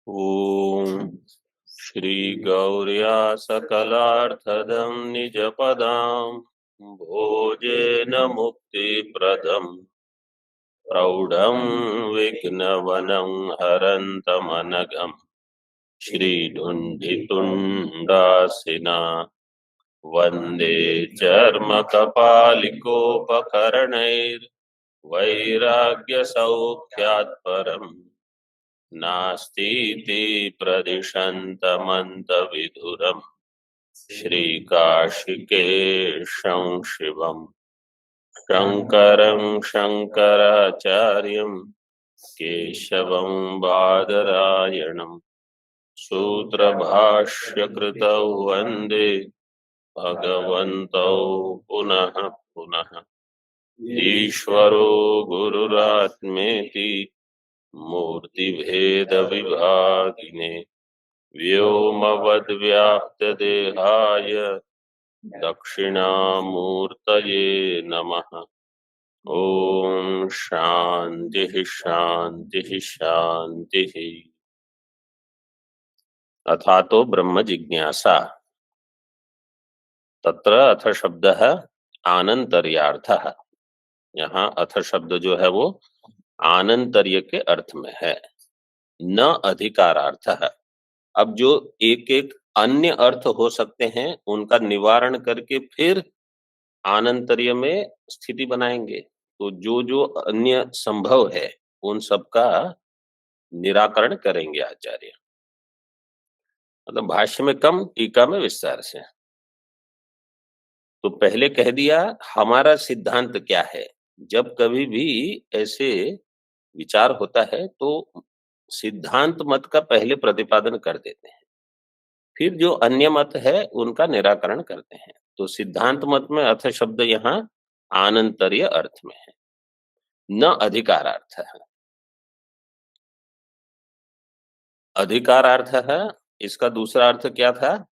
ओम श्री गौर्या सकलार्थदं निजपदां भोजेन मुक्तिप्रदं प्रौढं विघ्नवनं हरन्तमनघं श्रीधुण्डितुण्डासिना वन्दे चर्मकपालिकोपकरणैर्वैराग्यसौख्यात् परम् नास्तीति प्रदिशन्तमन्तविधुरम् श्रीकाशिकेशं शिवम् शङ्करं शङ्कराचार्यं केशवं बादरायणं सूत्रभाष्यकृतौ वन्दे भगवन्तौ पुनः पुनः ईश्वरो गुरुरात्मेति मूर्तिभेदविभागिने व्योमवद्व्याप्तदेहाय दक्षिणामूर्तये नमः। ओम शांति शांति शांति। अथातो ब्रह्म जिज्ञासा। तत्र अथ शब्द है आनंतर्यार्थः। यहाँ अथ शब्द जो है वो आनंतर्य के अर्थ में है, न अधिकारार्थ है। अब जो एक एक अन्य अर्थ हो सकते हैं उनका निवारण करके फिर आनंतर्य में स्थिति बनाएंगे। तो जो जो अन्य संभव है उन सब का निराकरण करेंगे आचार्य। मतलब भाष्य में कम, टीका में विस्तार से। तो पहले कह दिया हमारा सिद्धांत क्या है। जब कभी भी ऐसे विचार होता है तो सिद्धांत मत का पहले प्रतिपादन कर देते हैं, फिर जो अन्य मत है उनका निराकरण करते हैं। तो सिद्धांत मत में अथ शब्द यहाँ आनंतर्य अर्थ में है, न अधिकारार्थ है। अधिकारार्थ है, इसका दूसरा अर्थ क्या था?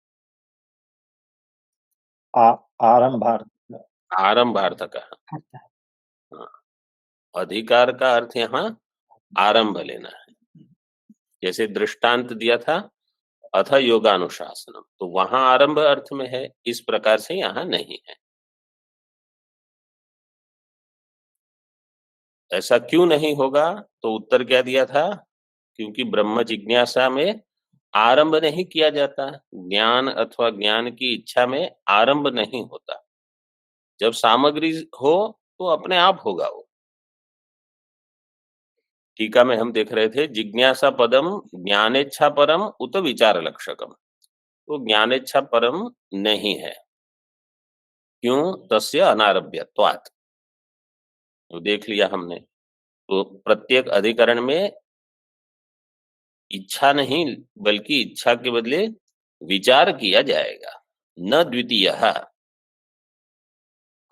आरंभार्थ। आरंभार्थ का। हाँ, अधिकार का अर्थ यहाँ आरंभ लेना है। जैसे दृष्टांत दिया था अथ योगानुशासनम, तो वहां आरंभ अर्थ में है, इस प्रकार से यहाँ नहीं है। ऐसा क्यों नहीं होगा? तो उत्तर क्या दिया था? क्योंकि ब्रह्म जिज्ञासा में आरंभ नहीं किया जाता, ज्ञान अथवा ज्ञान की इच्छा में आरंभ नहीं होता। जब सामग्री हो तो अपने आप होगा वो। टीका में हम देख रहे थे जिज्ञासा पदम ज्ञानेच्छा परम उत विचार लक्षकम। तो ज्ञानेच्छा परम नहीं है। क्यों? तस्य अनारभ्यत्वात्। तो देख लिया हमने। तो प्रत्येक अधिकरण में इच्छा नहीं बल्कि इच्छा के बदले विचार किया जाएगा। न द्वितीय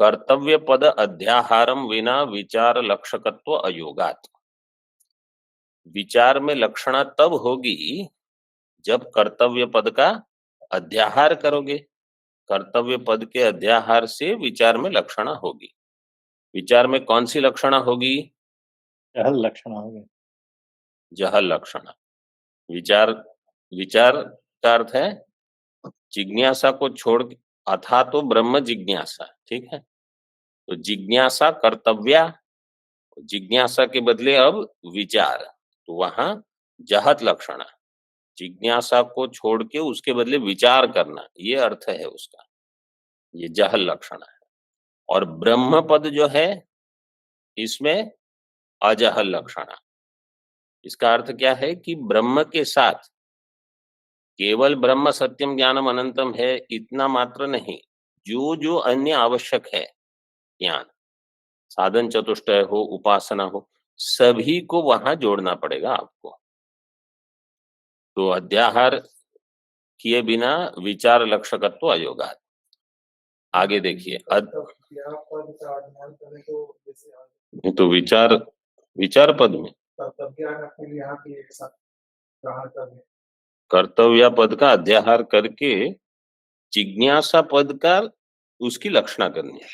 कर्तव्य पद अध्याहारम विना विचार लक्षकत्व अयोगात। विचार में लक्षणा तब होगी जब कर्तव्य पद का अध्याहार करोगे। कर्तव्य पद के अध्याहार से विचार में लक्षणा होगी। विचार में कौन सी लक्षणा होगी? जहल लक्षणा होगी। जहल लक्षणा। विचार, विचार का अर्थ है जिज्ञासा को छोड़, अथा तो ब्रह्म जिज्ञासा। ठीक है, तो जिज्ञासा कर्तव्य, जिज्ञासा के बदले अब विचार, तो वहां जहत लक्षणा, जिज्ञासा को छोड़ के उसके बदले विचार करना, ये अर्थ है उसका, ये जहल लक्षणा है। और ब्रह्म पद जो है इसमें अजहल लक्षणा। इसका अर्थ क्या है कि ब्रह्म के साथ केवल ब्रह्म सत्यम ज्ञानम अनंतम है इतना मात्र नहीं, जो जो अन्य आवश्यक है ज्ञान, साधन चतुष्टय हो, उपासना हो, सभी को वहां जोड़ना पड़ेगा आपको। तो अध्याहार किए बिना विचार लक्षकत्व अयोगा। आगे देखिए तो विचार, विचार पद में कर्तव्य पद का अध्याहार करके जिज्ञासा पद का उसकी लक्षणा करनी है।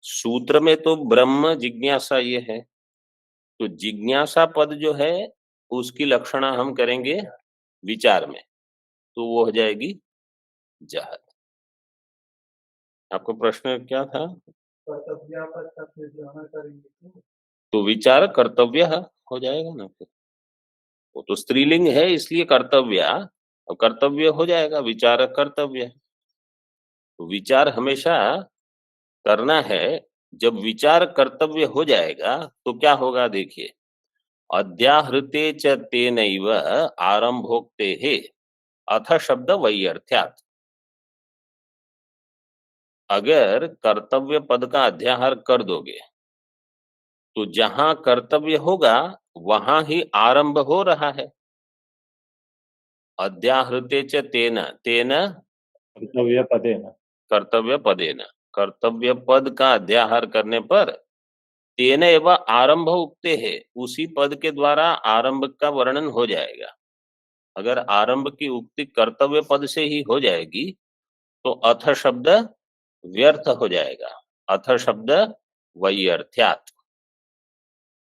सूत्र में तो ब्रह्म जिज्ञासा ये है, तो जिज्ञासा पद जो है उसकी लक्षणा हम करेंगे विचार में, तो वो हो जाएगी जहल। आपको प्रश्न क्या था? तो विचार कर्तव्य हो जाएगा ना फिर, वो तो स्त्रीलिंग है इसलिए कर्तव्य, और कर्तव्य हो जाएगा विचार कर्तव्य। तो विचार हमेशा करना है। जब विचार कर्तव्य हो जाएगा तो क्या होगा देखिए, अध्याहृते च तेनैव आरंभोक्तेः अथ शब्द वैयर्थ्यात्। अगर कर्तव्य पद का अध्याहार कर दोगे तो जहां कर्तव्य होगा वहां ही आरंभ हो रहा है। अध्याहृते च तेन, तेन कर्तव्य पदेन। कर्तव्य पदेन, कर्तव्य पद का अध्याहार करने पर तेन एवं आरंभ उक्ते है, उसी पद के द्वारा आरंभ का वर्णन हो जाएगा। अगर आरंभ की उक्ति कर्तव्य पद से ही हो जाएगी तो अथ शब्द व्यर्थ हो जाएगा। अथ शब्द वैयर्थ्यात्।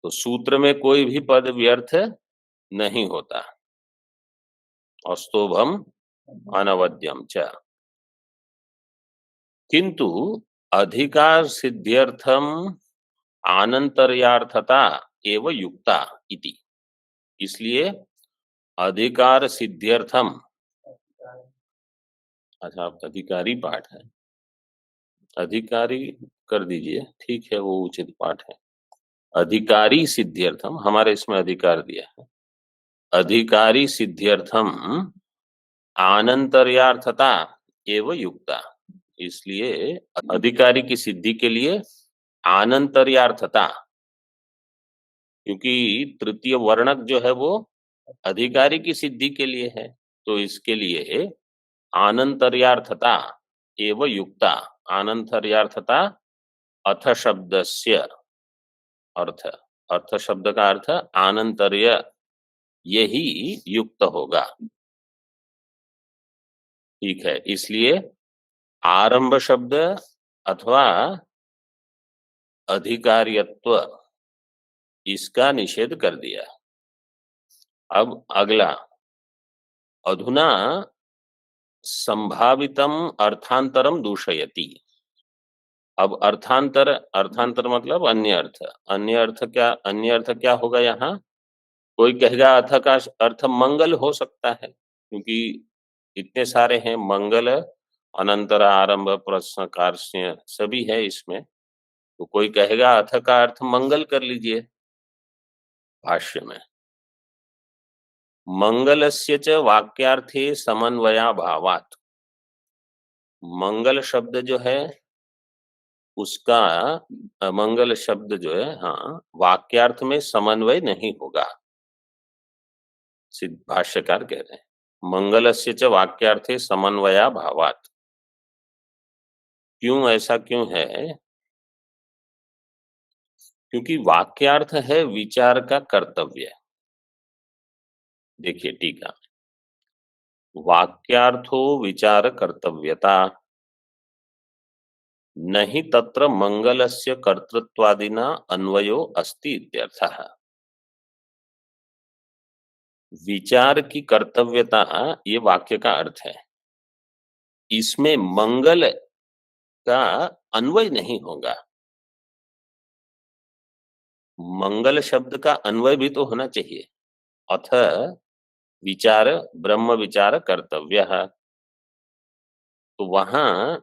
तो सूत्र में कोई भी पद व्यर्थ नहीं होता। अस्तोभम अनवद्यम च। किंतु अधिकार सिद्ध्यर्थम आनंतर्यार्थता एव युक्ता इति। इसलिए अधिकार सिद्ध्यर्थम, अच्छा आप अधिकारी पाठ है, अधिकारी कर दीजिए, ठीक है वो उचित पाठ है। अधिकारी सिद्ध्यर्थम, हमारे इसमें अधिकार दिया है। अधिकारी सिद्ध्यर्थम आनंतर्यार्थता एवं युक्ता। इसलिए अधिकारी की सिद्धि के लिए आनंतर्यार्थता, क्योंकि तृतीय वर्णक जो है वो अधिकारी की सिद्धि के लिए है, तो इसके लिए आनंतर्यार्थता एवं युक्ता। आनंतर्यार्थता अथ शब्दस्य अर्थ, अर्थ शब्द का अर्थ आनंतर्य, यही युक्त होगा। ठीक है, इसलिए आरंभ शब्द अथवा अधिकारियत्व इसका निषेध कर दिया। अब अगला, अधुना संभावितम अर्थांतरम दूषयति। अब अर्थांतर, अर्थांतर मतलब अन्य अर्थ। अन्य अर्थ क्या, अन्य अर्थ क्या होगा यहाँ? कोई कहेगा अर्थ का अर्थ मंगल हो सकता है, क्योंकि इतने सारे हैं, मंगल, अनंतर, आरंभ, प्रश्न, कार्य सभी है इसमें। तो कोई कहेगा अर्थ का अर्थ मंगल कर लीजिए भाष्य में। मंगलस्य च वाक्यार्थे समन्वया भावात्। मंगल शब्द जो है उसका, मंगल शब्द जो है, हाँ, वाक्यार्थ में समन्वय नहीं होगा, सिद्ध भाष्यकार कह रहे हैं। मंगलस्य च वाक्यार्थे समन्वया भावात्। क्यों, ऐसा क्यों है? क्योंकि वाक्यार्थ है विचार का कर्तव्य। देखिए टीका, वाक्यार्थो विचार कर्तव्यता नहीं तत्र मंगलस्य कर्तृत्वादिना अन्वयो अस्ति इत्यर्थः। विचार की कर्तव्यता ये वाक्य का अर्थ है, इसमें मंगल का अन्वय नहीं होगा। मंगल शब्द का अन्वय भी तो होना चाहिए। अथ विचार ब्रह्म विचार कर्तव्य, तो वहां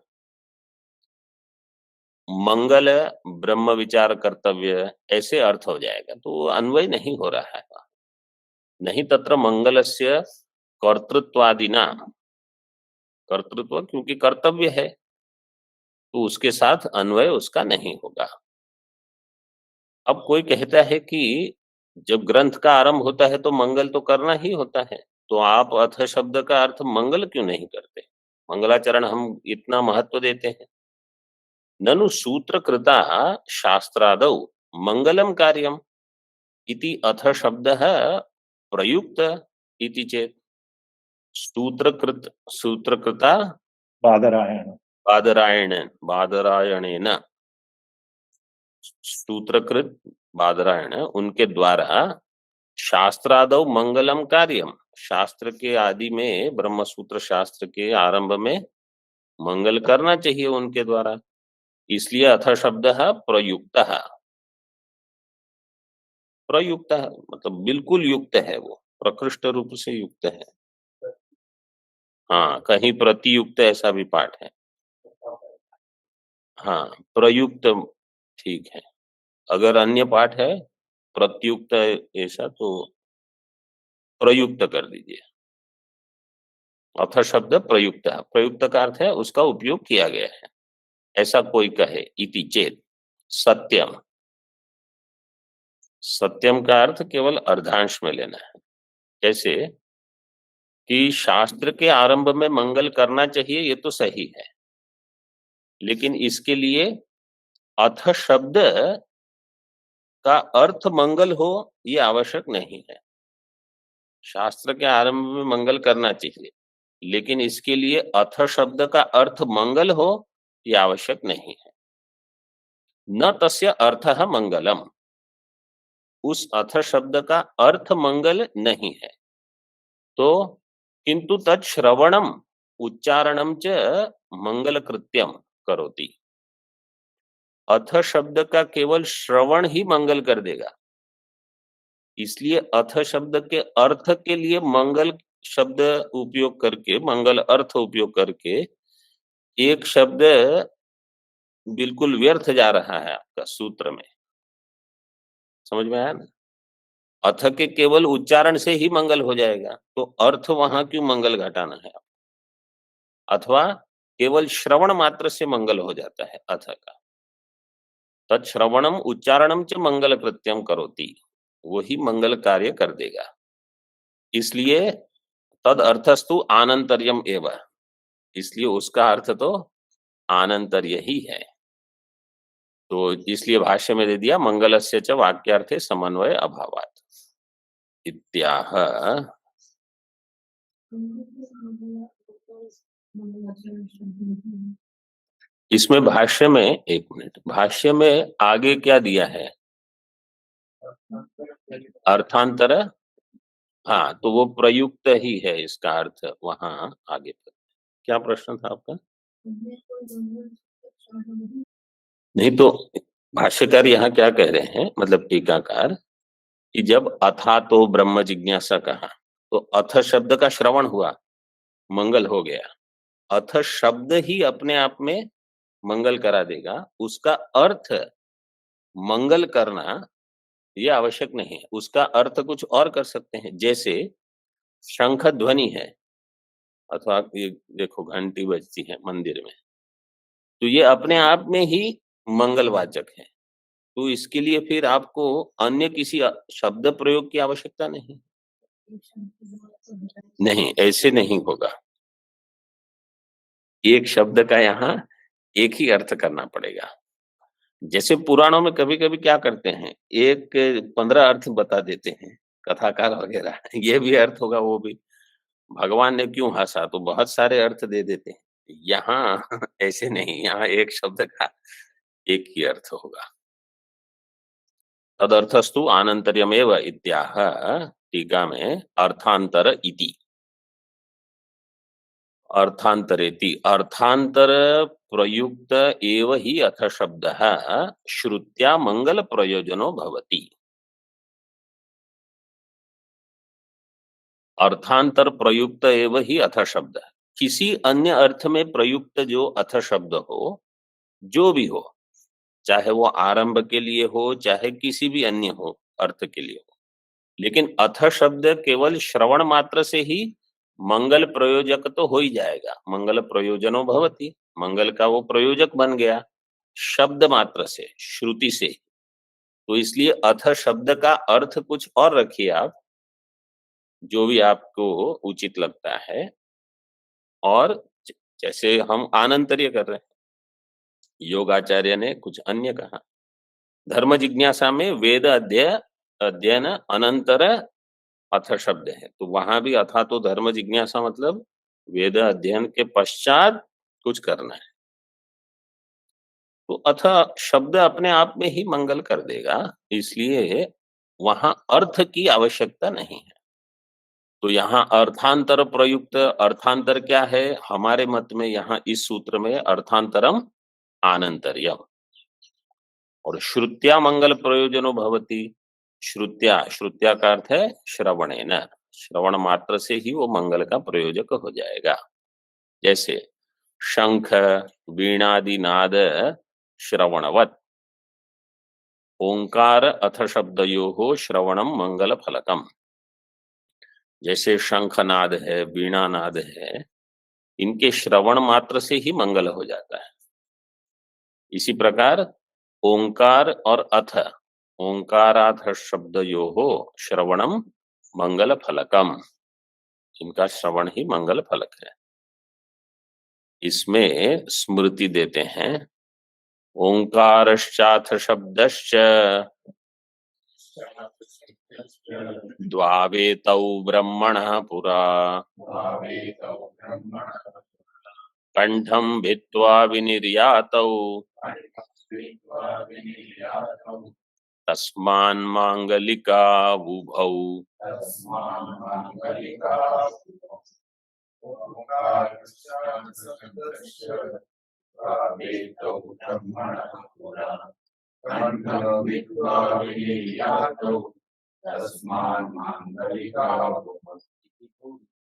मंगल ब्रह्म विचार कर्तव्य ऐसे अर्थ हो जाएगा, तो अन्वय नहीं हो रहा है। नहीं तत्र मंगलस्य कर्तृत्वादिना, कर्तृत्व क्योंकि कर्तव्य है तो उसके साथ अन्वय उसका नहीं होगा। अब कोई कहता है कि जब ग्रंथ का आरंभ होता है तो मंगल तो करना ही होता है, तो आप अथ शब्द का अर्थ मंगल क्यों नहीं करते? मंगलाचरण हम इतना महत्व देते हैं। ननु सूत्रकृता शास्त्रादौ मंगलम कार्यम इति अथ शब्दः प्रयुक्त इति चेत्। सूत्रकृता बादरायण। बादरायणेन, सूत्रकृत बादरायण, उनके द्वारा शास्त्रादौ मंगलम कार्यम, शास्त्र के आदि में, ब्रह्म सूत्र शास्त्र के आरंभ में मंगल करना चाहिए उनके द्वारा, इसलिए अथ शब्द प्रयुक्त, प्रयुक्त मतलब बिल्कुल युक्त है, वो प्रकृष्ट रूप से युक्त है। हाँ, कहीं प्रतियुक्त ऐसा भी पाठ है। हाँ, प्रयुक्त ठीक है। अगर अन्य पाठ है प्रत्युक्त ऐसा, तो प्रयुक्त कर दीजिए। अथ शब्द प्रयुक्त, प्रयुक्त का अर्थ है उसका उपयोग किया गया है। ऐसा कोई कहे, इति चेत सत्यम, सत्यम का अर्थ केवल अर्धांश में लेना है। जैसे कि शास्त्र के आरंभ में मंगल करना चाहिए, ये तो सही है, लेकिन इसके लिए अथ शब्द का अर्थ मंगल हो ये आवश्यक नहीं है। शास्त्र के आरंभ में मंगल करना चाहिए, लेकिन इसके लिए अथ शब्द का अर्थ मंगल हो ये आवश्यक नहीं है। न तस्य अर्थः मंगलम, उस अथ शब्द का अर्थ मंगल नहीं है। तो किंतु तत्श्रवणम उच्चारणम च मंगल कृत्यम करोति, अथ शब्द का केवल श्रवण ही मंगल कर देगा। इसलिए अथ शब्द के अर्थ के लिए मंगल शब्द उपयोग करके, मंगल अर्थ उपयोग करके एक शब्द बिल्कुल व्यर्थ जा रहा है आपका सूत्र में। समझ में आया ना? अथ के केवल उच्चारण से ही मंगल हो जाएगा, तो अर्थ वहां क्यों मंगल घटाना है? अथवा केवल श्रवण मात्र से मंगल हो जाता है अथ का। तत्श्रवणम उच्चारणम च मंगल कृत्यम करोति, वही मंगल कार्य कर देगा। इसलिए तद अर्थस्तु आनंतर्यम एव, इसलिए उसका अर्थ तो आनंतर्य ही है। तो इसलिए भाष्य में दे दिया मंगलस्य च वाक्यार्थे समन्वय अभावात् इत्याह। इसमें भाष्य में, एक मिनट, भाष्य में आगे क्या दिया है? अर्थांतर, हाँ, तो वो प्रयुक्त ही है इसका अर्थ वहां आगे पर। क्या प्रश्न था आपका? नहीं तो भाष्यकार यहाँ क्या कह रहे हैं, मतलब टीकाकार, कि जब अथा तो ब्रह्म जिज्ञासा कहा, तो अथ शब्द का श्रवण हुआ, मंगल हो गया। अथ शब्द ही अपने आप में मंगल करा देगा, उसका अर्थ मंगल करना ये आवश्यक नहीं है। उसका अर्थ कुछ और कर सकते हैं, जैसे शंख ध्वनि है, अथवा ये देखो घंटी बजती है मंदिर में, तो ये अपने आप में ही मंगलवाचक है। तो इसके लिए फिर आपको अन्य किसी शब्द प्रयोग की आवश्यकता नहीं। नहीं, ऐसे नहीं होगा। एक शब्द का यहाँ एक ही अर्थ करना पड़ेगा। जैसे पुराणों में कभी कभी क्या करते हैं, एक 15 अर्थ बता देते हैं कथाकार वगैरह, ये भी अर्थ होगा, वो भी भगवान ने क्यों हंसा, तो बहुत सारे अर्थ दे देते हैं। यहाँ ऐसे नहीं, यहाँ एक शब्द का एक ही अर्थ होगा। तदर्थस्तु आनंतर्यमेव इत्याह, टीका में अर्थांतर इति, अर्थांतरेति, अर्थांतर प्रयुक्त एव ही अथ शब्द श्रुत्या मंगल प्रयोजनो भवति। अर्थांतर प्रयुक्त एव ही अथ शब्द, किसी अन्य अर्थ में प्रयुक्त जो अथ शब्द हो, जो भी हो, चाहे वो आरंभ के लिए हो, चाहे किसी भी अन्य हो अर्थ के लिए हो, लेकिन अथ शब्द केवल श्रवण मात्र से ही मंगल प्रयोजक तो हो ही जाएगा। मंगल प्रयोजनो भवति, मंगल का वो प्रयोजक बन गया शब्द मात्र से, श्रुति से। तो इसलिए अथ शब्द का अर्थ कुछ और रखिए आप, जो भी आपको उचित लगता है। और जैसे हम आनंतर्य कर रहे हैं, योगाचार्य ने कुछ अन्य कहा। धर्म जिज्ञासा में वेद अध्ययन अनंतर अथ शब्द है, तो वहां भी अथा तो धर्म जिज्ञासा मतलब वेद अध्ययन के पश्चात कुछ करना है। तो अथ शब्द अपने आप में ही मंगल कर देगा, इसलिए वहां अर्थ की आवश्यकता नहीं है। तो यहाँ अर्थांतर प्रयुक्त, अर्थांतर क्या है हमारे मत में, यहाँ इस सूत्र में अर्थांतरम आनंतर्यम। और श्रुत्या मंगल प्रयोजनो भवति, श्रुत्या, श्रुत्या का अर्थ है श्रवणेन, श्रवण मात्र से ही वो मंगल का प्रयोजक हो जाएगा। जैसे शंख वीणादि नाद श्रवणवत, ओंकार अथ शब्दयोः श्रवणम मंगल फलकम। जैसे शंखनाद है, वीणानाद है, इनके श्रवण मात्र से ही मंगल हो जाता है। इसी प्रकार ओंकार और अथ, ओंकाराथ शब्दयोः श्रवणम मंगल फलकम, इनका श्रवण ही मंगल फलक है। इसमें स्मृति देते हैं ओंकारश्चाथ शब्दश्च द्वावेतौ ब्रह्मणः पुरा कंठं भित्त्वा विनिर्यातौ तस्मान् मांगलिका उभौ।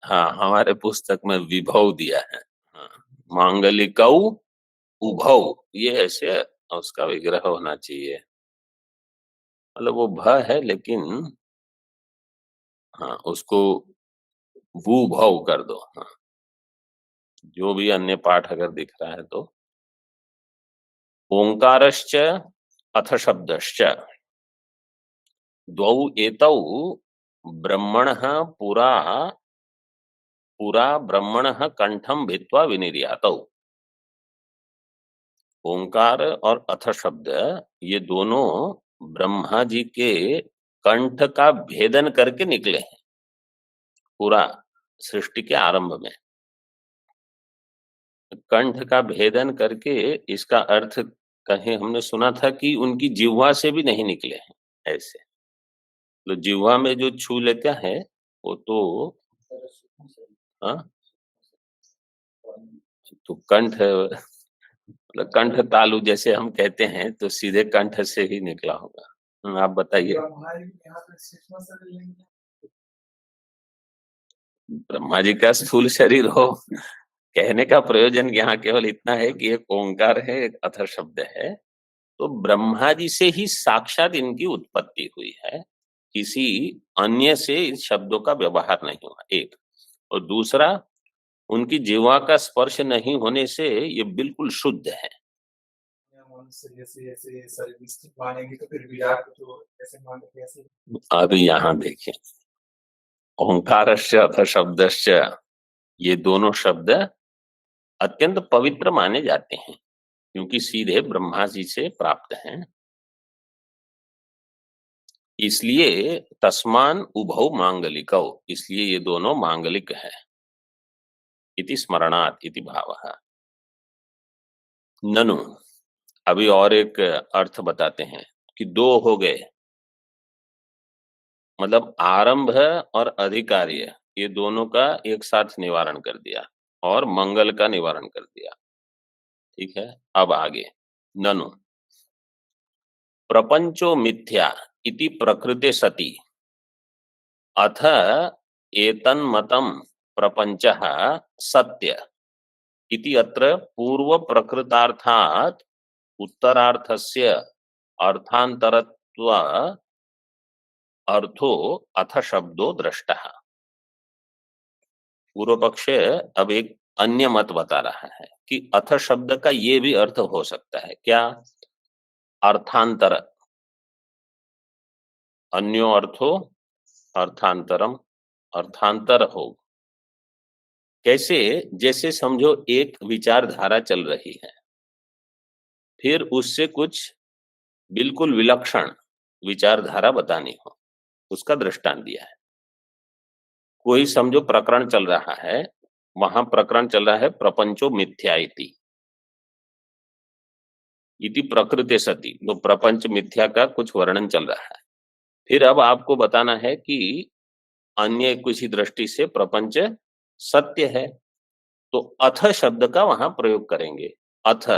हाँ, हमारे पुस्तक में विभव दिया है। हाँ, मांगलिकौ उभौ, ये ऐसे उसका विग्रह होना चाहिए, मतलब वो भ है लेकिन हाँ उसको वो भव कर दो। हाँ, जो भी अन्य पाठ अगर दिख रहा है तो ओंकारश्च अथ शब्दश्च द्वौ एतौ ब्रह्मणः पुरा, पुरा ब्रह्मणः कंठं भित्त्वा विनिर्यातौ। ओंकार और अथ शब्द ये दोनों ब्रह्मा जी के कंठ का भेदन करके निकले हैं पूरा सृष्टि के आरंभ में। कंठ का भेदन करके, इसका अर्थ कहीं हमने सुना था कि उनकी जिह्वा से भी नहीं निकले हैं ऐसे। तो जिह्वा में जो छू लेता है वो तो हाँ, तो कंठ मतलब कंठ तालु जैसे हम कहते हैं, तो सीधे कंठ से ही निकला होगा। आप बताइए। ब्रह्मा जी का स्थूल शरीर हो, कहने का प्रयोजन यहाँ केवल इतना है कि एक ओंकार है, एक अथ शब्द है, तो ब्रह्मा जी से ही साक्षात इनकी उत्पत्ति हुई है, किसी अन्य से इस शब्दों का व्यवहार नहीं हुआ, एक। और दूसरा, उनकी जीवा का स्पर्श नहीं होने से ये बिल्कुल शुद्ध है। अब यहाँ देखिए, ओंकारश्च अथ शब्दश्च, ये दोनों शब्द अत्यंत पवित्र माने जाते हैं क्योंकि सीधे ब्रह्मा जी से प्राप्त हैं। इसलिए तस्मान उभौ मांगलिकौ, इसलिए ये दोनों मांगलिक है। इति स्मरणात् इति भावः। ननु, अभी और एक अर्थ बताते हैं कि दो हो गए, मतलब आरंभ और अधिकार्य, ये दोनों का एक साथ निवारण कर दिया और मंगल का निवारण कर दिया। ठीक है, अब आगे ननु प्रपंचो मिथ्या इति प्रकृते सति अथ एतन्मतं प्रपंचः सत्य इति अत्र पूर्व प्रकृतार्थात् उत्तरार्थस्य अर्थांतरत्व अर्थो अथ शब्दो दृष्टः। पूर्व पक्ष अब एक अन्य मत बता रहा है कि अथ शब्द का ये भी अर्थ हो सकता है, क्या? अर्थांतर, अन्यो अर्थो अर्थांतरम, अर्थांतर हो। कैसे? जैसे समझो एक विचारधारा चल रही है, फिर उससे कुछ बिल्कुल विलक्षण विचारधारा बतानी हो, उसका दृष्टांत दिया है। कोई समझो प्रकरण चल रहा है, वहां प्रकरण चल रहा है प्रपंचो मिथ्या इति प्रकृते सति, तो प्रपंच मिथ्या का कुछ वर्णन चल रहा है। फिर अब आपको बताना है कि अन्य किसी दृष्टि से प्रपंच सत्य है, तो अथ शब्द का वहां प्रयोग करेंगे। अथ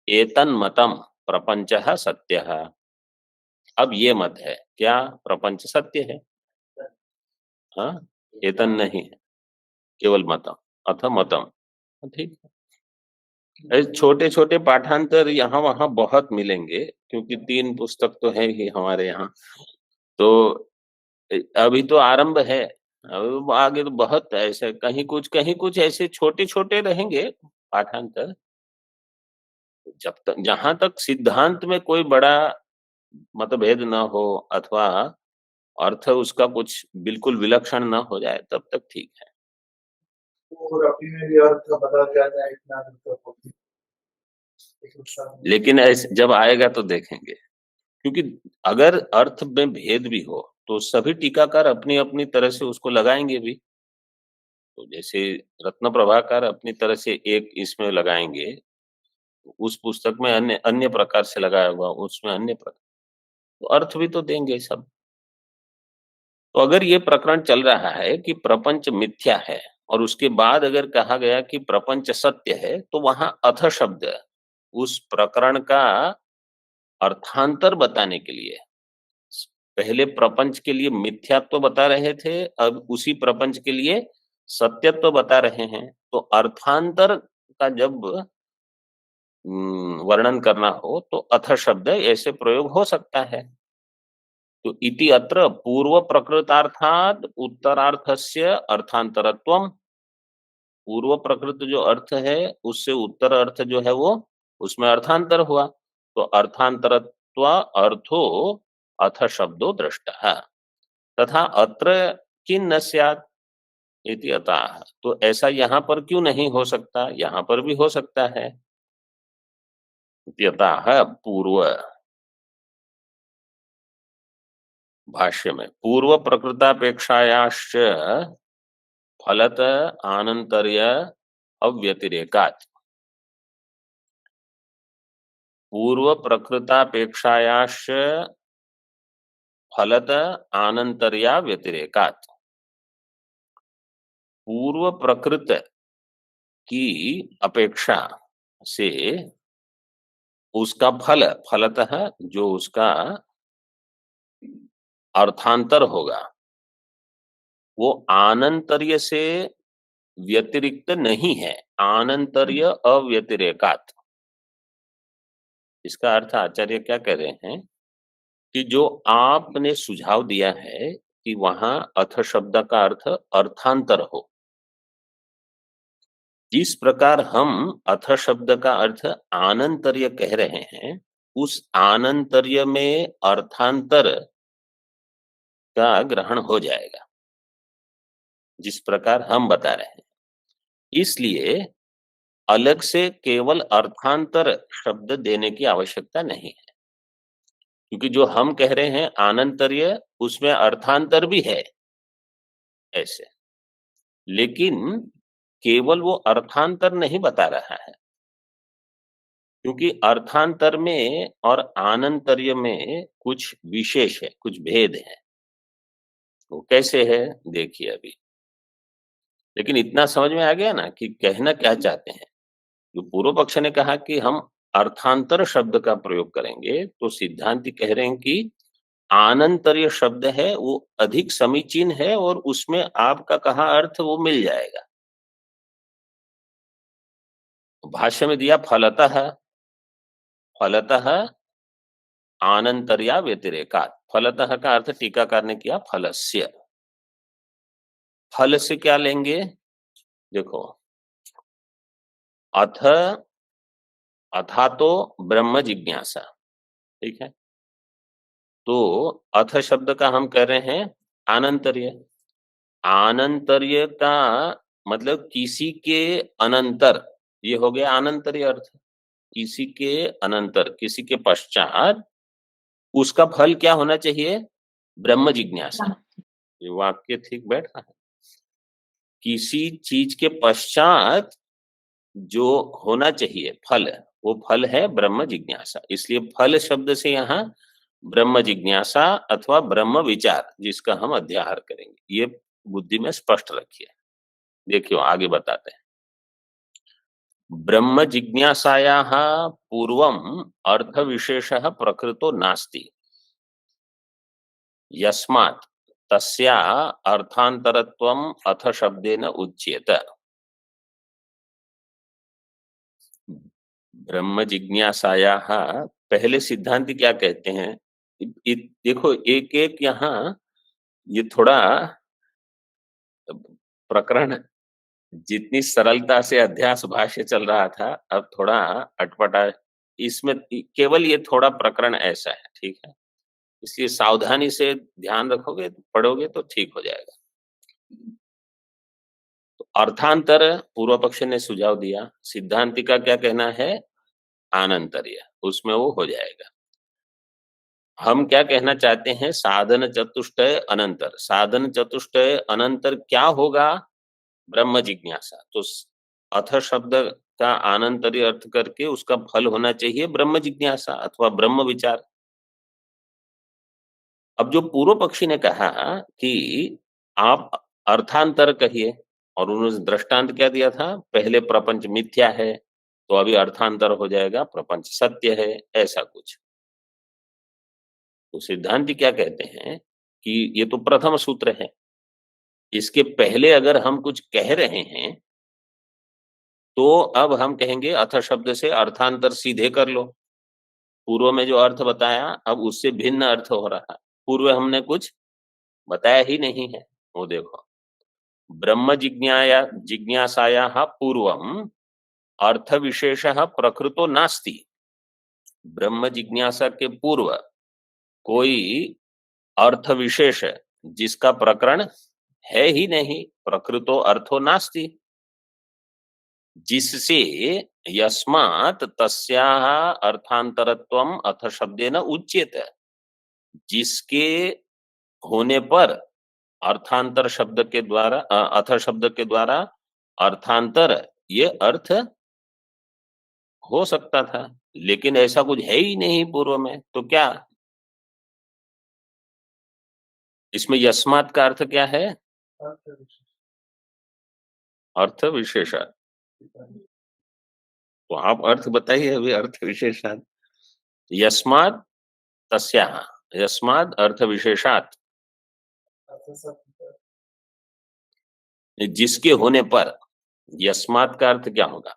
एतन्मतम प्रपंचः सत्यः। अब ये मत है क्या, प्रपंच सत्य है? हाँ, एतन नहीं है, केवल मतम, अथ मतम। ठीक है, छोटे छोटे पाठांतर यहाँ वहां बहुत मिलेंगे, क्योंकि 3 पुस्तक तो है ही हमारे यहाँ। तो अभी तो आरंभ है, अब आगे तो बहुत ऐसे कहीं कुछ ऐसे छोटे छोटे रहेंगे पाठांतर। जब तक जहां तक सिद्धांत में कोई बड़ा मतभेद न हो, अथवा अर्थ उसका कुछ बिल्कुल विलक्षण न हो जाए, तब तक ठीक है। और अभी में भी अर्थ बदल जाता है इतना लेकिन ऐसे जब आएगा तो देखेंगे, क्योंकि अगर अर्थ में भेद भी हो तो सभी टीकाकार अपनी अपनी तरह से उसको लगाएंगे भी। तो जैसे रत्न प्रभाकर अपनी तरह से एक इसमें लगाएंगे, उस पुस्तक में अन्य अन्य प्रकार से लगाया हुआ, उसमें अन्य प्रकार, तो अर्थ भी तो देंगे सब। तो अगर ये प्रकरण चल रहा है कि प्रपंच मिथ्या है, और उसके बाद अगर कहा गया कि प्रपंच सत्य है, तो वहां अथ शब्द उस प्रकरण का अर्थांतर बताने के लिए, पहले प्रपंच के लिए मिथ्यात्व बता रहे थे, अब उसी प्रपंच के लिए सत्यत्व बता रहे हैं। तो अर्थांतर का जब वर्णन करना हो तो अथ शब्द ऐसे प्रयोग हो सकता है। तो इति अत्र पूर्व प्रकृतार्थात उत्तरार्थस्य अर्थांतरत्वम। पूर्व प्रकृत जो अर्थ है उससे उत्तर अर्थ जो है वो, उसमें अर्थांतर हुआ, तो अर्थांतरत्व अर्थो अथ शब्दो दृष्टः तथा अत्र किन्न स्यात् इति अतः। तो ऐसा यहाँ पर क्यों नहीं हो सकता, यहाँ पर भी हो सकता है। अतः पूर्व, भाष्य में पूर्व प्रकृतापेक्षायाश्च फलत आनंतर्य अव्यतिरेकात्। पूर्व प्रकृतापेक्षायाश्च फलत आनंतर्या व्यतिरेकात्। पूर्व प्रकृत की अपेक्षा से उसका फल, फलतः जो उसका अर्थांतर होगा, वो आनंतर्य से व्यतिरिक्त नहीं है, आनंतर्य अव्यतिरेकात्। इसका अर्थ आचार्य क्या कह रहे हैं कि जो आपने सुझाव दिया है कि वहां अथ शब्द का अर्थ अर्थांतर हो, जिस प्रकार हम अथ शब्द का अर्थ आनंतर्य कह रहे हैं, उस आनंतर्य में अर्थांतर का ग्रहण हो जाएगा, जिस प्रकार हम बता रहे हैं। इसलिए अलग से केवल अर्थांतर शब्द देने की आवश्यकता नहीं है, क्योंकि जो हम कह रहे हैं आनंतर्य, उसमें अर्थांतर भी है ऐसे, लेकिन केवल वो अर्थांतर नहीं बता रहा है, क्योंकि अर्थांतर में और आनंतर्य में कुछ विशेष है, कुछ भेद है। वो कैसे है देखिए अभी। लेकिन इतना समझ में आ गया ना कि कहना क्या चाहते हैं। जो पूर्व पक्ष ने कहा कि हम अर्थांतर शब्द का प्रयोग करेंगे, तो सिद्धांति कह रहे हैं कि आनंतर्य शब्द है वो अधिक समीचीन है, और उसमें आपका कहा अर्थ वो मिल जाएगा। भाष्य में दिया फलतः, फलतः आनंतर्या व्यतिरेकात्। फलतः का अर्थ टीकाकार ने किया फलस्य। फल से क्या लेंगे, देखो, अथ अथा तो ब्रह्म जिज्ञासा, ठीक है। तो अथ शब्द का हम कह रहे हैं आनंतर्य। आनंतर्य का मतलब किसी के अनंतर, ये हो गया आनंतर्य अर्थ। किसी के अनंतर, किसी के पश्चात उसका फल क्या होना चाहिए, ब्रह्म जिज्ञासा। ये वाक्य ठीक बैठ रहा है। किसी चीज के पश्चात जो होना चाहिए फल, वो फल है ब्रह्म जिज्ञासा। इसलिए फल शब्द से यहाँ ब्रह्म जिज्ञासा अथवा ब्रह्म विचार, जिसका हम अध्याहार करेंगे, ये बुद्धि में स्पष्ट रखिए। देखियो आगे बताते हैं। ब्रह्म जिज्ञासायाः पूर्वम् अर्थ विशेषः प्रकृतो नास्ति, यस्मात् तस्या अर्थांतरत्वम् अथ शब्देन उच्येत। ब्रह्म जिज्ञासायाः पहले सिद्धांत क्या कहते हैं? देखो एक एक यहाँ ये थोड़ा प्रकरण, जितनी सरलता से अध्यास भाष्य चल रहा था, अब थोड़ा अटपटा, इसमें केवल ये थोड़ा प्रकरण ऐसा है, ठीक है, इसलिए सावधानी से ध्यान रखोगे, पढ़ोगे तो ठीक हो जाएगा। तो अर्थांतर पूर्व पक्ष ने सुझाव दिया, सिद्धांति का क्या कहना है? आनंतर्य, उसमें वो हो जाएगा। हम क्या कहना चाहते हैं? साधन चतुष्टय अनंतर। साधन चतुष्टय अनंतर क्या होगा? ब्रह्म जिज्ञासा। तो अथ शब्द का आनंतर्य अर्थ करके उसका फल होना चाहिए ब्रह्म जिज्ञासा अथवा ब्रह्म विचार। अब जो पूर्व पक्षी ने कहा कि आप अर्थांतर कहिए, और उन्होंने दृष्टांत क्या दिया था? पहले प्रपंच मिथ्या है, तो अभी अर्थांतर हो जाएगा प्रपंच सत्य है, ऐसा कुछ। तो सिद्धांति क्या कहते हैं कि ये तो प्रथम सूत्र है, इसके पहले अगर हम कुछ कह रहे हैं तो अब हम कहेंगे अथ शब्द से अर्थांतर सीधे कर लो। पूर्व में जो अर्थ बताया अब उससे भिन्न अर्थ हो रहा है, पूर्व हमने कुछ बताया ही नहीं है। वो देखो, ब्रह्म जिज्ञासायाः पूर्वम अर्थ विशेषः प्रकृतो नास्ति। ब्रह्म जिज्ञासा के पूर्व कोई अर्थ विशेष जिसका प्रकरण है ही नहीं, प्रकृतो अर्थो नास्ति, जिससे यस्मात् तस्याः अर्थांतरत्वम अथ शब्देन उच्यते, जिसके होने पर अर्थांतर शब्द के द्वारा अथ शब्द के द्वारा अर्थांतर ये अर्थ हो सकता था, लेकिन ऐसा कुछ है ही नहीं पूर्व में, तो क्या इसमें यस्मात् का अर्थ क्या है? अर्थ विशेषा। तो आप अर्थ बताइए अभी, अर्थ विशेषात। यस्मात् तस्याः, यस्मात् अर्थ विशेषात, जिसके होने पर। यस्मात् का अर्थ क्या होगा?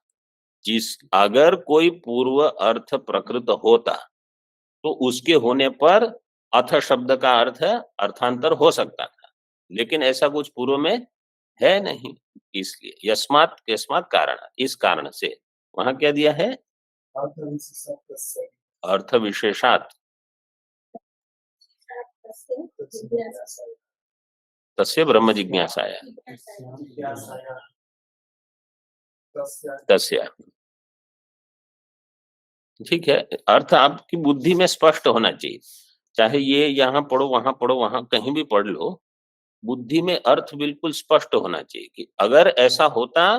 अगर कोई पूर्व अर्थ प्रकृत होता तो उसके होने पर अथ शब्द का अर्थ अर्थांतर हो सकता था, लेकिन ऐसा कुछ पूर्व में है नहीं, इसलिए यस्मात् यस्मात् कारण, इस कारण से वहां क्या दिया है? अर्थ विशेषात तस्य ब्रह्म जिज्ञासाया तस्य। ठीक है, अर्थ आपकी बुद्धि में स्पष्ट होना चाहिए, चाहे ये यहाँ पढ़ो वहां पढ़ो, वहां कहीं भी पढ़ लो, बुद्धि में अर्थ बिल्कुल स्पष्ट होना चाहिए कि अगर ऐसा होता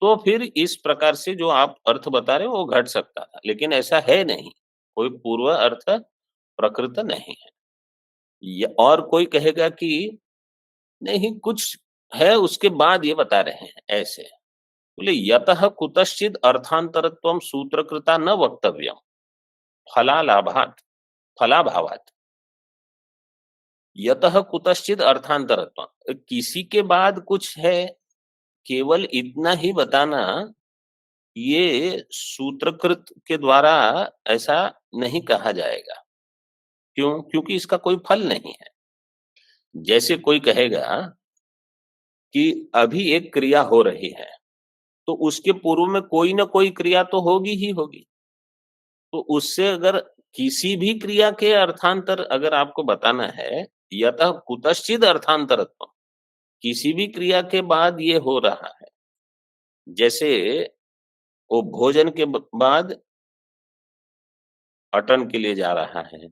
तो फिर इस प्रकार से जो आप अर्थ बता रहे हो वो घट सकता था, लेकिन ऐसा है नहीं, कोई पूर्व अर्थ प्रकृत नहीं है। और कोई कहेगा कि नहीं कुछ है उसके बाद ये बता रहे हैं, ऐसे बोले यतः कुतश्चिद अर्थांतरत्वम सूत्रकृता न वक्तव्यम फलालाभात फलाभावात। यतः कुतश्चिद अर्थांतरत्व, किसी के बाद कुछ है, केवल इतना ही बताना ये सूत्रकृत के द्वारा ऐसा नहीं कहा जाएगा। क्यों? क्योंकि इसका कोई फल नहीं है। जैसे कोई कहेगा कि अभी एक क्रिया हो रही है, तो उसके पूर्व में कोई ना कोई क्रिया तो होगी ही होगी, तो उससे अगर किसी भी क्रिया के अर्थांतर अगर आपको बताना है, यतः कुतश्चिद अर्थांतरत्व, किसी भी क्रिया के बाद ये हो रहा है, जैसे वो भोजन के बाद अटन के लिए जा रहा है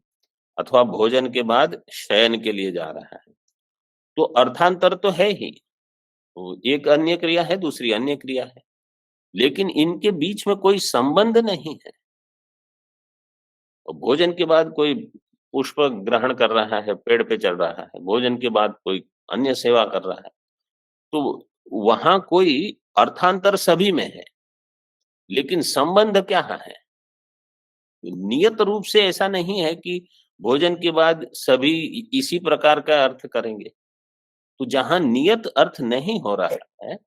अथवा भोजन के बाद शयन के लिए जा रहा है, तो अर्थांतर तो है ही, तो एक अन्य क्रिया है दूसरी अन्य क्रिया है, लेकिन इनके बीच में कोई संबंध नहीं है। तो भोजन के बाद कोई पुष्प ग्रहण कर रहा है, पेड़ पे चढ़ रहा है, भोजन के बाद कोई अन्य सेवा कर रहा है, तो वहां कोई अर्थांतर सभी में है, लेकिन संबंध क्या है? नियत रूप से ऐसा नहीं है कि भोजन के बाद सभी इसी प्रकार का अर्थ करेंगे। तो जहां नियत अर्थ नहीं हो रहा है,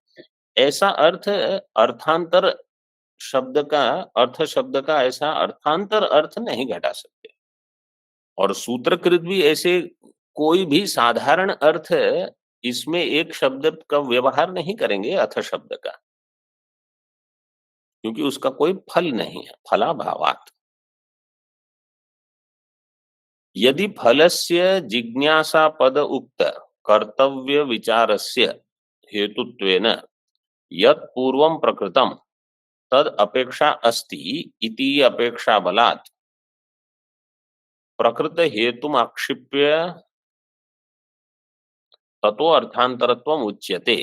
ऐसा अर्थ अर्थांतर शब्द का अर्थ शब्द का ऐसा अर्थांतर अर्थ नहीं घटा सकते। और सूत्रकृत भी ऐसे कोई भी साधारण अर्थ इसमें एक शब्द का व्यवहार नहीं करेंगे अथ शब्द का, क्योंकि उसका कोई फल नहीं है, फलाभावात्। यदि फलस्य जिज्ञासा पद उक्त कर्तव्य विचारस्य हेतुत्वेन यत् पूर्वं प्रकृतम तद अपेक्षा अस्ति इति अपेक्षा बलात् प्रकृत हेतुम आक्षिप्य ततो अर्थांतरत्वम उच्यते।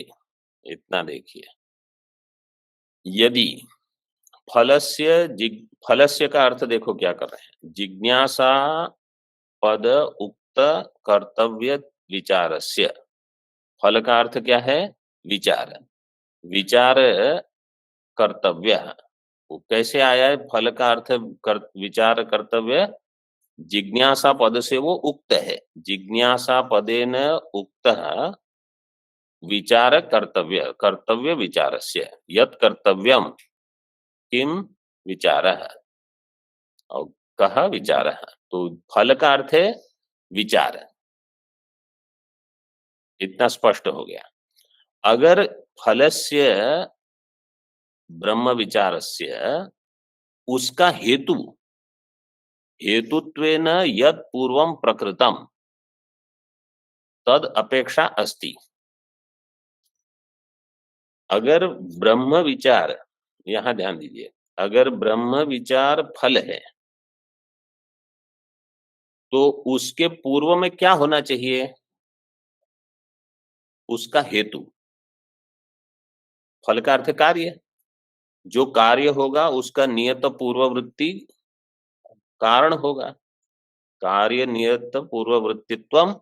इतना देखिए, यदि फलस्य का अर्थ देखो क्या कर रहे हैं, जिज्ञासा पद उक्त कर्तव्य विचारस्य, फल का अर्थ क्या है? विचार। विचार कर्तव्य, वो कैसे आया है? फल का अर्थ विचार कर्तव्य जिज्ञासा पद से वो उक्त है, जिज्ञासा पदेन उक्त विचार कर्तव्य, कर्तव्य विचारस्य यत् कर्तव्यम किम विचारः और कह विचारः। तो फल का अर्थ है विचार, इतना स्पष्ट हो गया। अगर फलस्य ब्रह्म विचारस्य उसका हेतु हेतुत्वेन यत् पूर्वं प्रकृतम तद अपेक्षा अस्ति। अगर ब्रह्म विचार, यहां ध्यान दीजिए, अगर ब्रह्म विचार फल है तो उसके पूर्व में क्या होना चाहिए? उसका हेतु। फल का अर्थ कार्य, जो कार्य होगा उसका नियत पूर्ववृत्ति कारण होगा, कार्य नियत पूर्ववृत्तित्वम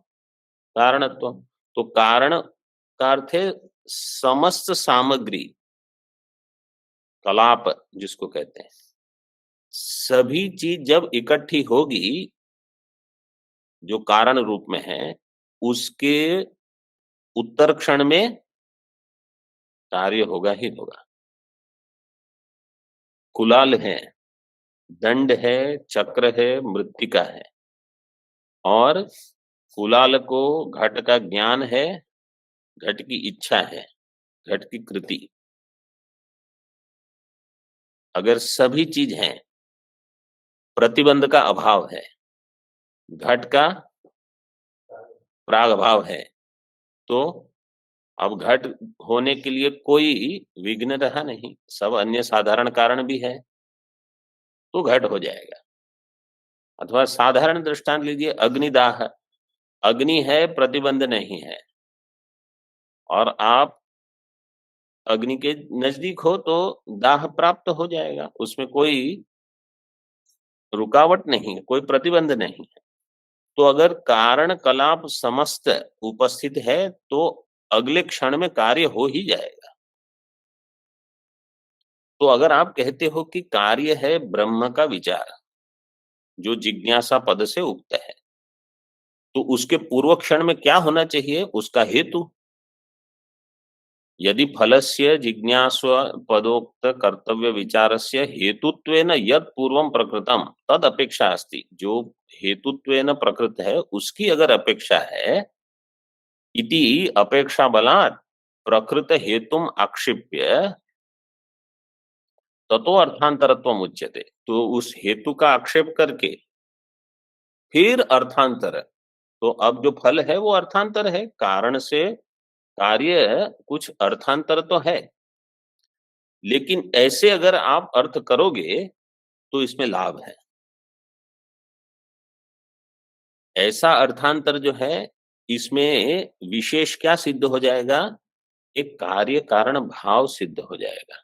कारणत्वम। तो कारण का अर्थ है समस्त सामग्री, कलाप जिसको कहते हैं, सभी चीज जब इकट्ठी होगी जो कारण रूप में है, उसके उत्तर क्षण में कार्य होगा ही होगा। कुलाल है, दंड है, चक्र है, मृत्तिका है, और कुलाल को घट का ज्ञान है, घट की इच्छा है, घट की कृति। अगर सभी चीज हैं, प्रतिबंध का अभाव है, घट का प्राग अभाव है, तो अब घट होने के लिए कोई विघ्न रहा नहीं, सब अन्य साधारण कारण भी है, तो घट हो जाएगा। अथवा साधारण दृष्टांत लीजिए, अग्निदाह, अग्नि है, प्रतिबंध नहीं है, और आप अग्नि के नजदीक हो तो दाह प्राप्त हो जाएगा, उसमें कोई रुकावट नहीं है, कोई प्रतिबंध नहीं है। तो अगर कारण कलाप समस्त उपस्थित है तो अगले क्षण में कार्य हो ही जाएगा। तो अगर आप कहते हो कि कार्य है ब्रह्म का विचार जो जिज्ञासा पद से उक्त है, तो उसके पूर्व क्षण में क्या होना चाहिए? उसका हेतु। यदि फलस्य जिज्ञास्व पदोक्त कर्तव्य विचारस्य हेतुत्वेन यत् पूर्वं प्रकृतम तद अपेक्षा अस्ति, जो हेतुत्वेन प्रकृत है उसकी अगर अपेक्षा है, इति अपेक्षा बलात् प्रकृत हेतुम आक्षिप्य ततो अर्थांतरत्वम उच्यते। तो उस हेतु का आक्षेप करके फिर अर्थांतर, तो अब जो फल है वो अर्थांतर है, कारण से कार्य कुछ अर्थांतर तो है, लेकिन ऐसे अगर आप अर्थ करोगे तो इसमें लाभ है। ऐसा अर्थांतर जो है, इसमें विशेष क्या सिद्ध हो जाएगा? एक कार्य कारण भाव सिद्ध हो जाएगा।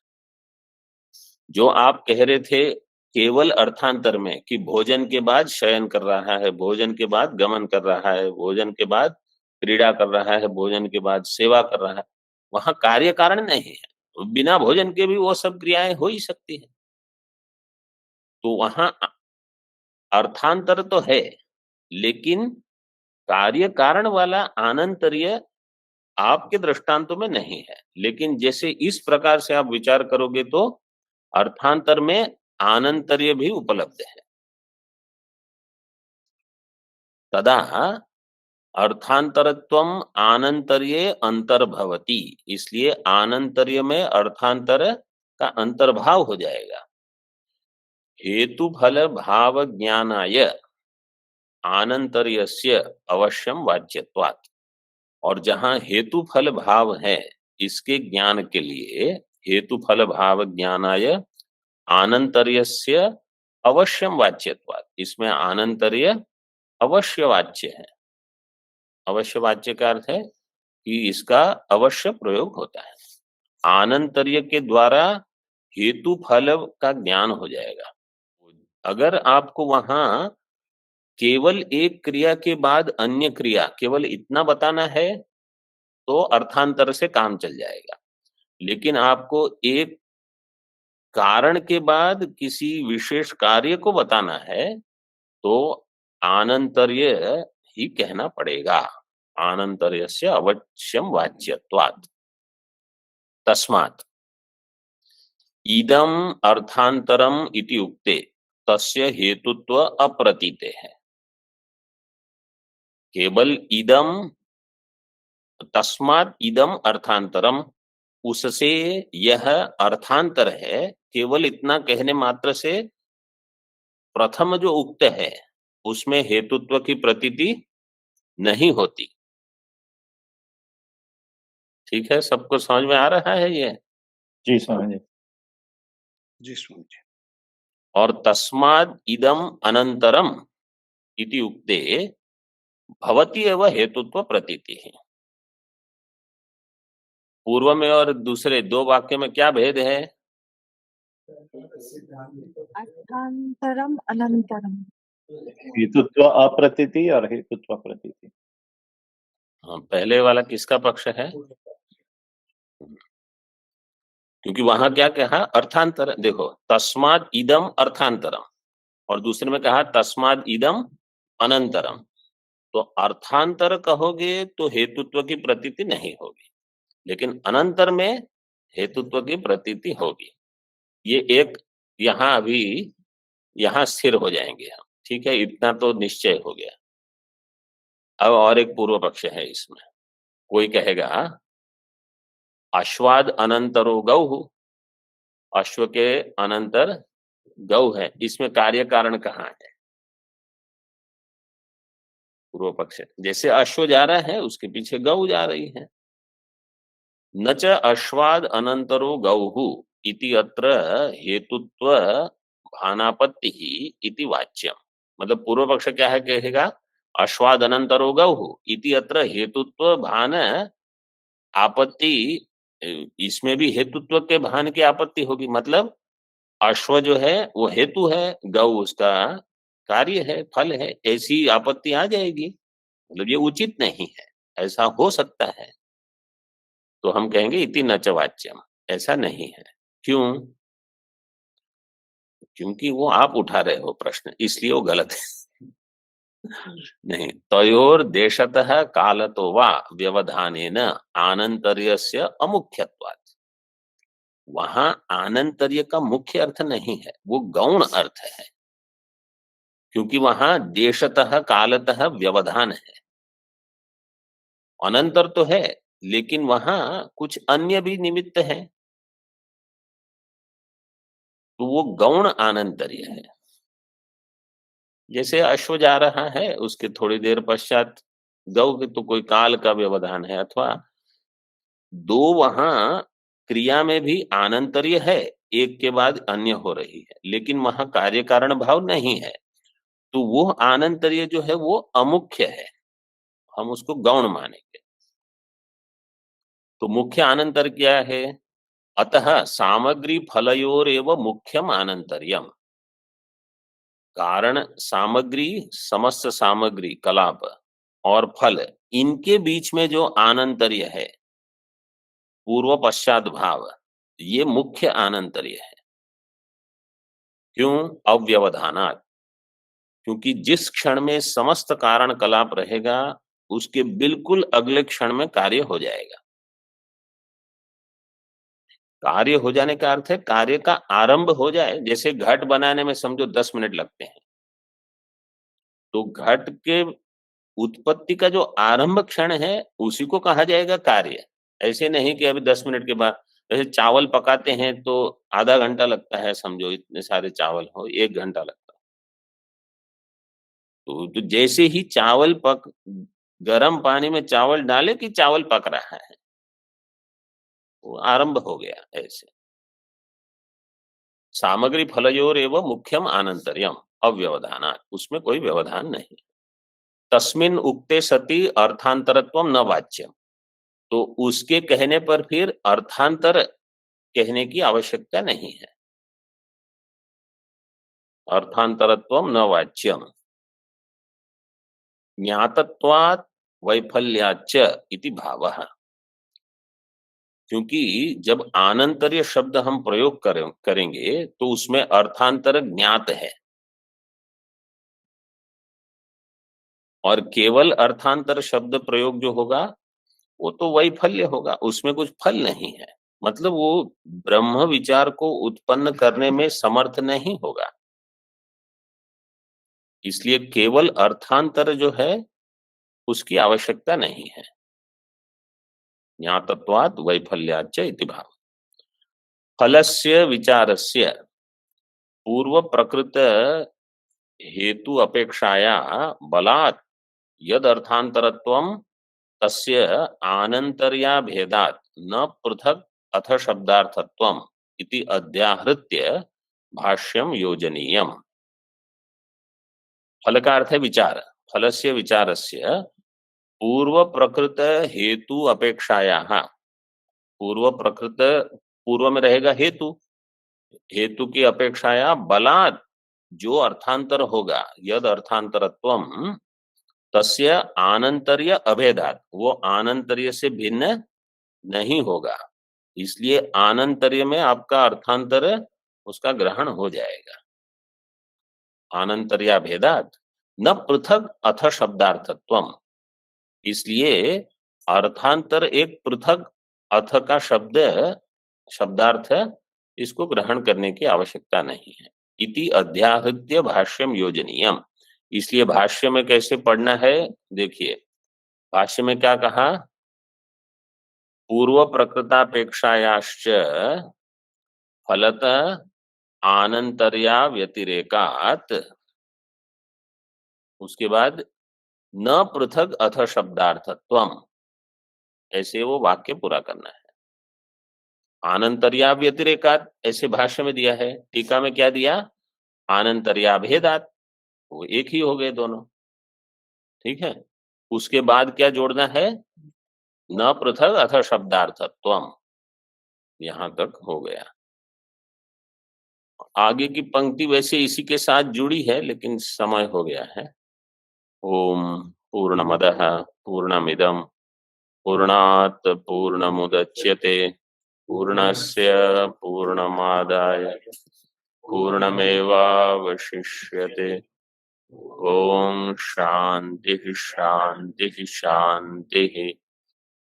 जो आप कह रहे थे केवल अर्थांतर में कि भोजन के बाद शयन कर रहा है, भोजन के बाद गमन कर रहा है, भोजन के बाद क्रीड़ा कर रहा है, भोजन के बाद सेवा कर रहा है, वहां कार्य कारण नहीं है। बिना भोजन के भी वो सब क्रियाएं हो ही सकती है। तो वहां अर्थांतर तो है, लेकिन कार्य कारण वाला आनंतर्य आपके दृष्टांतों में नहीं है। लेकिन जैसे इस प्रकार से आप विचार करोगे तो अर्थांतर में आनंतर्य भी उपलब्ध है। तदा अर्थांतरत्वम आनंतर्ये अंतर्भवति, इसलिए आनंतर्य में अर्थांतर का अंतर्भाव हो जाएगा। हेतु फल भाव ज्ञानाय आनंतर्यस्य अवश्यम वाच्यत्वात्, और जहां हेतु फल भाव है इसके ज्ञान के लिए हेतु फल भाव ज्ञानाय आनंतर्यस्य अवश्यम वाच्यत्वात्, इसमें आनंतर्य अवश्य वाच्य है। अवश्य वाच्य का अर्थ है कि इसका अवश्य प्रयोग होता है। आनंतर्य के द्वारा हेतु फल का ज्ञान हो जाएगा। अगर आपको वहां केवल एक क्रिया के बाद अन्य क्रिया केवल इतना बताना है तो अर्थांतर से काम चल जाएगा। लेकिन आपको एक कारण के बाद किसी विशेष कार्य को बताना है तो आनंतर्य ही कहना पड़ेगा। आनंतर्यस्य अवश्यम वाच्यत्वात्। तस्मात् इदम अर्थांतरम इति उक्ते तस्य हेतुत्व अप्रतीते है। केवल इदम, तस्मात् इदम अर्थांतरम, उससे यह अर्थांतर है, केवल इतना कहने मात्र से प्रथम जो उक्त है उसमें हेतुत्व की प्रतीति नहीं होती। ठीक है, सबको समझ में आ रहा है ये? जी स्वामी जी। जी स्वामी जी। और तस्माद् इदम अनंतरम इति उक्ते भवति एव हेतुत्व प्रतीति है। पूर्व में और दूसरे दो वाक्य में क्या भेद है? अर्थांतरम अनंतरम। हेतुत्व अप्रतीति और हेतुत्व प्रतीति। हाँ, पहले वाला किसका पक्ष है? क्योंकि वहां क्या कहा? अर्थांतर। देखो, तस्माद इदम अर्थांतरम, और दूसरे में कहा तस्माद इदम अनंतरम। तो अर्थांतर कहोगे तो हेतुत्व की प्रतीति नहीं होगी, लेकिन अनंतर में हेतुत्व की प्रतीति होगी। ये एक यहाँ अभी यहाँ स्थिर हो जाएंगे हम। ठीक है, इतना तो निश्चय हो गया। अब और एक पूर्व पक्ष है इसमें। कोई कहेगा अश्वाद अनंतरो गौ, अश्व के अनंतर गौ है, इसमें कार्य कारण कहाँ है? पूर्व पक्ष, जैसे अश्व जा रहा है उसके पीछे गौ जा रही है। न च अश्वाद अनंतरो गौहु इति अत्र हेतुत्व भानापत्ति इति वाच्यम। मतलब पूर्व पक्ष क्या है, कहेगा अश्वाद अनंतरो गौहु इति अत्र हेतुत्व भान आपत्ति, इसमें भी हेतुत्व के भान की आपत्ति होगी। मतलब अश्व जो है वो हेतु है, गौ उसका कार्य है, फल है, ऐसी आपत्ति आ जाएगी। मतलब ये उचित नहीं है, ऐसा हो सकता है तो हम कहेंगे इति न च वाच्यम, ऐसा नहीं है। क्यों? क्योंकि वो आप उठा रहे हो प्रश्न, इसलिए वो गलत है। नहीं, तयोर देशतः कालतो वा व्यवधानेन आनंतर्यस्य अमुख्यत्वात्। वहां आनंतर्य का मुख्य अर्थ नहीं है, वो गौण अर्थ है, क्योंकि वहां देशतः कालतः व्यवधान है। अनंतर तो है, लेकिन वहां कुछ अन्य भी निमित्त है, तो वो गौण आनंतर्य है। जैसे अश्व जा रहा है, उसके थोड़ी देर पश्चात गौ के तो कोई काल का व्यवधान है, अथवा दो वहां क्रिया में भी आनंतर्य है, एक के बाद अन्य हो रही है, लेकिन वहां कार्य कारण भाव नहीं है, तो वो आनंतर्य जो है वो अमुख्य है, हम उसको गौण मानेंगे। तो मुख्य आनंतर क्या है? अतः सामग्री फलयोर एवं मुख्यम आनंतर्यम। कारण सामग्री, समस्त सामग्री, कलाप और फल, इनके बीच में जो आनंतर्य है, पूर्व पश्चात भाव, ये मुख्य आनंतर्य है। क्यों? अव्यवधानात्, क्योंकि जिस क्षण में समस्त कारण कलाप रहेगा, उसके बिल्कुल अगले क्षण में कार्य हो जाएगा। कार्य हो जाने का अर्थ है कार्य का आरंभ हो जाए। जैसे घट बनाने में समझो 10 मिनट लगते हैं, तो घट के उत्पत्ति का जो आरंभ क्षण है, उसी को कहा जाएगा कार्य। ऐसे नहीं कि अभी 10 मिनट के बाद, जैसे चावल पकाते हैं तो आधा घंटा लगता है, समझो इतने सारे चावल हो, 1 घंटा लगता है। तो जैसे ही चावल गर्म पानी में चावल डाले कि चावल पक रहा है, वो आरंभ हो गया। ऐसे सामग्री फलयोर एवं मुख्यम आनंतर्यम अव्यवधानात्, उसमें कोई व्यवधान नहीं। तस्मिन् उक्ते सति अर्थांतरत्वम न वाच्यम, तो उसके कहने पर फिर अर्थांतर कहने की आवश्यकता नहीं है। अर्थांतरत्वम न वाच्यम ज्ञातत्वात् वैफल्याच्च इति भावः, क्योंकि जब आनंतर्य शब्द हम प्रयोग करेंगे तो उसमें अर्थांतर ज्ञात है, और केवल अर्थांतर शब्द प्रयोग जो होगा वो तो वैफल्य होगा, उसमें कुछ फल नहीं है। मतलब वो ब्रह्म विचार को उत्पन्न करने में समर्थ नहीं होगा। इसलिए केवल अर्थांतर जो है उसकी आवश्यकता नहीं है। ज्ञातत्वात् वैफल्याच्च इति भाव। फलस्य विचारस्य पूर्व प्रकृत हेतु अपेक्षाया बलात् यद अर्थांतरत्वम तस्य आनंतर्या भेदात् न पृथक अथ शब्दार्थत्वम इति अध्याहृत्य भाष्यम योजनीयम। फल का अर्थ है विचार। फलस्य विचारस्य पूर्व प्रकृत हेतु अपेक्षाया, पूर्व प्रकृत, पूर्व में रहेगा हेतु, हेतु की अपेक्षाया बलात्, जो अर्थांतर होगा, यद अर्थांतरत्वम तस्य आनंतर्य अभेदात्, वो आनंतर्य से भिन्न नहीं होगा। इसलिए आनंतर्य में आपका अर्थांतर उसका ग्रहण हो जाएगा। आनंतर्या भेदात् न पृथक अथ शब्दार्थत्वम, इसलिए अर्थांतर एक पृथक अथ का शब्दार्थ, इसको ग्रहण करने की आवश्यकता नहीं है। इति अध्याहृत्य भाष्यम योजनीयम, इसलिए भाष्य में कैसे पढ़ना है देखिए। भाष्य में क्या कहा? पूर्व प्रकृतापेक्षायाश्च फलत आनंतर्या व्यतिरेकात्, उसके बाद न पृथक अथ शब्दार्थत्वम, ऐसे वो वाक्य पूरा करना है। आनंतर्या व्यतिरेकात् ऐसे भाष्य में दिया है, टीका में क्या दिया? आनंतर्या भेदात्, वो एक ही हो गए दोनों, ठीक है। उसके बाद क्या जोड़ना है? न पृथक अथ शब्दार्थत्वम, यहां तक हो गया। आगे की पंक्ति वैसे इसी के साथ जुड़ी है, लेकिन समय हो गया है। ओम पूर्णमदः पूर्णमिदं पूर्णात् पूर्णमुदच्यते पूर्णस्य पूर्णमादाय पूर्णमेवावशिष्यते। ओम शांति शांति शांति।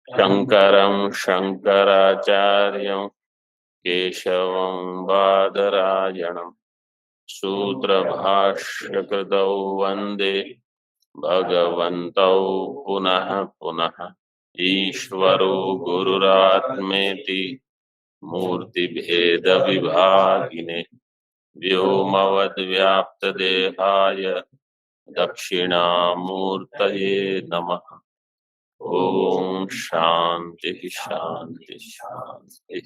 शंकरं शंकराचार्यं केशवं बादरायणं सूत्रभाष्यकृतौ वन्दे भगवन्तौ पुनः पुनः। ईश्वरो गुरुरात्मेति मूर्तिभेदविभागिने व्योमवद्व्याप्तदेहाय दक्षिणामूर्तये नमः। ओम शांति शांति शांति।